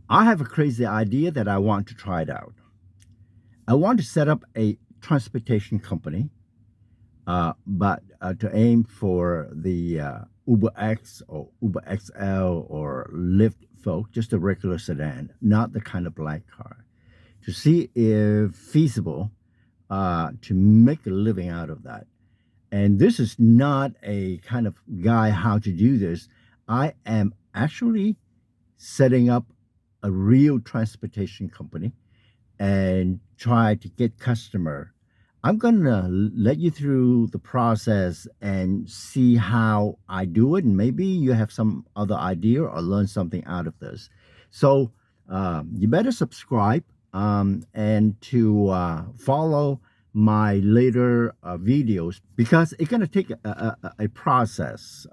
I have a crazy idea that I want to try it out. I want to set up a transportation company, but to aim for the Uber X or Uber XL or Lyft folk, just a regular sedan, not the kind of black car, to see if feasible to make a living out of that. And this is not a kind of guy how to do this. I am actually setting up a real transportation company and try to get customer. I'm gonna let you through the process and see how I do it, and maybe you have some other idea or learn something out of this. So you better subscribe and to follow my later videos because it's gonna take a process.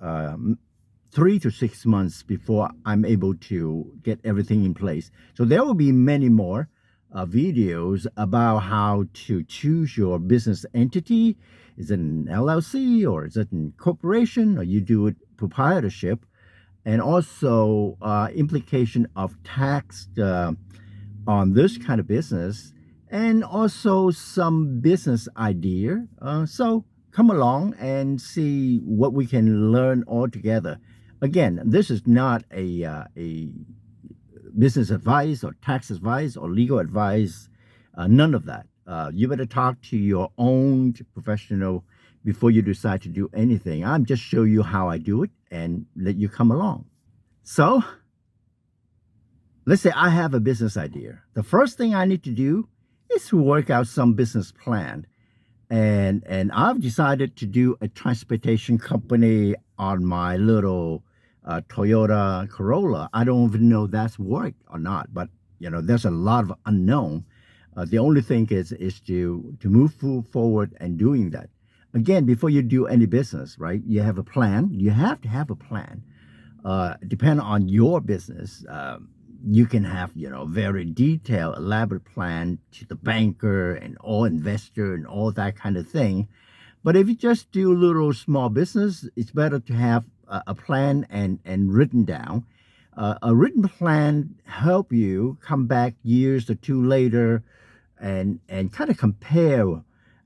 3 to 6 months before I'm able to get everything in place. So there will be many more videos about how to choose your business entity. Is it an LLC or is it a corporation or you do it proprietorship? And also implication of tax on this kind of business and also some business idea. So come along and see what we can learn all together. Again, this is not a business advice or tax advice or legal advice, none of that. You better talk to your own professional before you decide to do anything. I'm just show you how I do it and let you come along. So let's say I have a business idea. The first thing I need to do is to work out some business plan. And I've decided to do a transportation company on my little Toyota Corolla. I don't even know that's worked or not, but there's a lot of unknown. The only thing is to move forward and doing that. Again, before you do any business, right? You have a plan. You have to have a plan. Depend on your business. You can have very detailed, elaborate plan to the banker and all investor and all that kind of thing. But if you just do a little small business, it's better to have a plan and written down. A written plan help you come back years or two later and kind of compare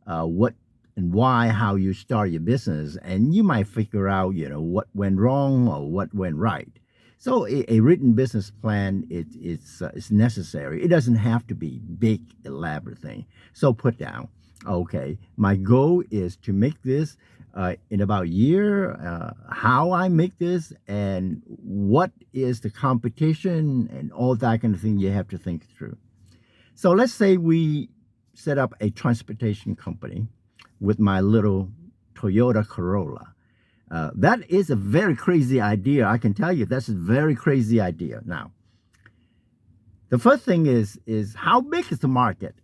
what and why how you start your business, and you might figure out what went wrong or what went right. So a written business plan is necessary. It doesn't have to be big elaborate thing. So put down, okay, my goal is to make this in about a year. How I make this and what is the competition and all that kind of thing you have to think through. So let's say we set up a transportation company with my little Toyota Corolla. That is a very crazy idea. I can tell you that's a very crazy idea. Now, the first thing is how big is the market?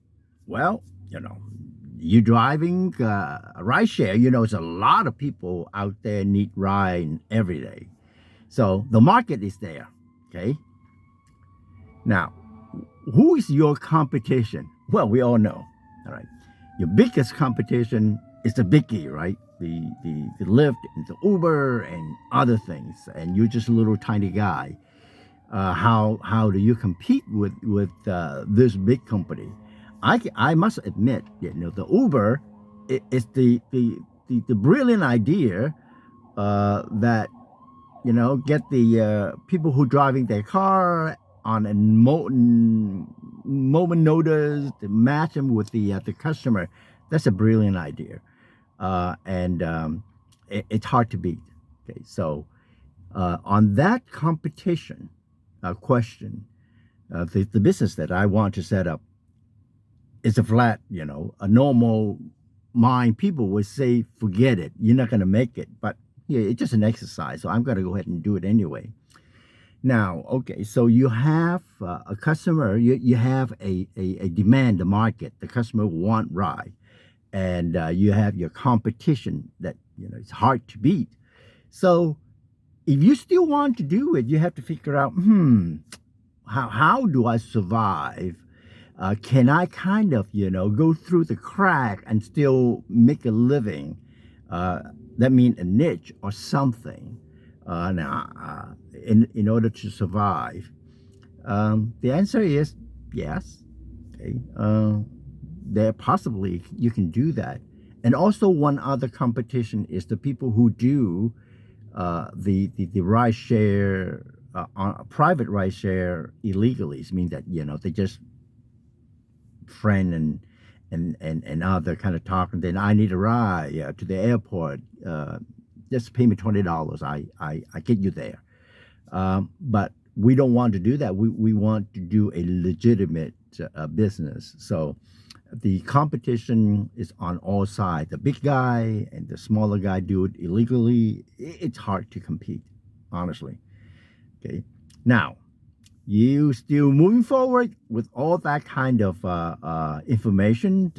Well, you driving a ride share. It's a lot of people out there need ride every day. So the market is there. Okay. Now, who is your competition? Well, we all know. All right. Your biggest competition is the biggie, right? The Lyft and the Uber and other things, and you're just a little tiny guy. How do you compete with this big company? I must admit, the Uber is the brilliant idea that get the people who driving their car on a moment notice to match them with the customer. That's a brilliant idea, and it's hard to beat. Okay, so on that competition question, the business that I want to set up is a flat. A normal mind people would say, forget it, you're not going to make it. But yeah, it's just an exercise, so I'm going to go ahead and do it anyway. Now, okay, so you have a customer, you have a demand, the market, the customer want ride, and you have your competition that it's hard to beat. So if you still want to do it, you have to figure out, how do I survive? Can I kind of, go through the crack and still make a living? That means a niche or something. Now, in order to survive. The answer is yes. Okay. There possibly you can do that. And also one other competition is the people who do the ride share private ride share illegally. It means that they just friend and other kind of talk, and then I need a ride to the airport. Just pay me $20. I get you there. But we don't want to do that. We want to do a legitimate business. So the competition is on all sides. The big guy and the smaller guy do it illegally. It's hard to compete, honestly. Okay. Now, you still moving forward with all that kind of information.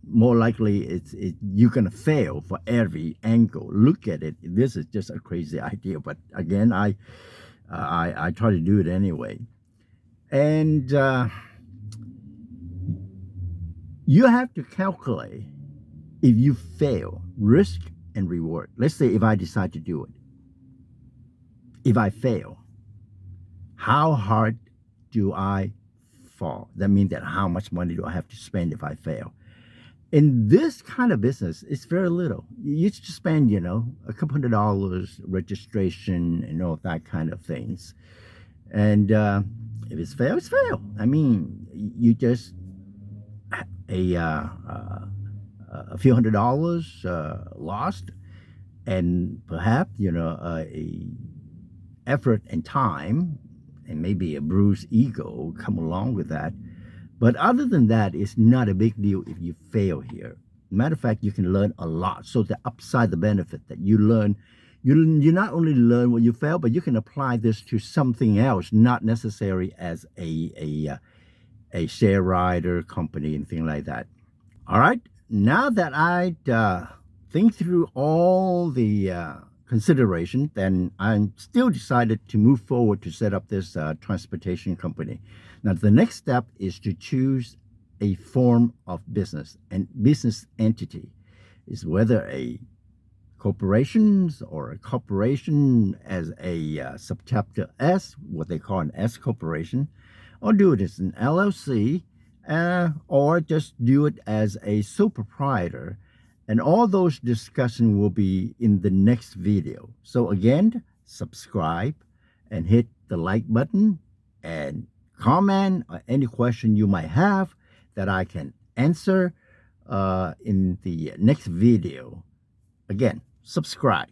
More likely, you're gonna fail for every angle. Look at it. This is just a crazy idea, but again, I try to do it anyway. And you have to calculate if you fail, risk and reward. Let's say if I decide to do it, if I fail, how hard do I fall? That means that how much money do I have to spend if I fail? In this kind of business, it's very little. You just spend, a couple $100 registration and all that kind of things. And if it's fail, it's fail. I mean, you just a few $100 lost, and perhaps a effort and time, and maybe a bruised ego come along with that. But other than that, it's not a big deal if you fail here. Matter of fact, you can learn a lot. So the upside, the benefit that you learn, you not only learn when you fail, but you can apply this to something else, not necessary as a share rider company and things like that. All right. Now that I think through all the consideration, then I'm still decided to move forward to set up this transportation company. Now, the next step is to choose a form of business and business entity, is whether a corporations or a corporation as a subchapter S, what they call an S corporation, or do it as an LLC, or just do it as a sole proprietor. And all those discussions will be in the next video. So again, subscribe and hit the like button and comment any question you might have that I can answer in the next video. Again, subscribe.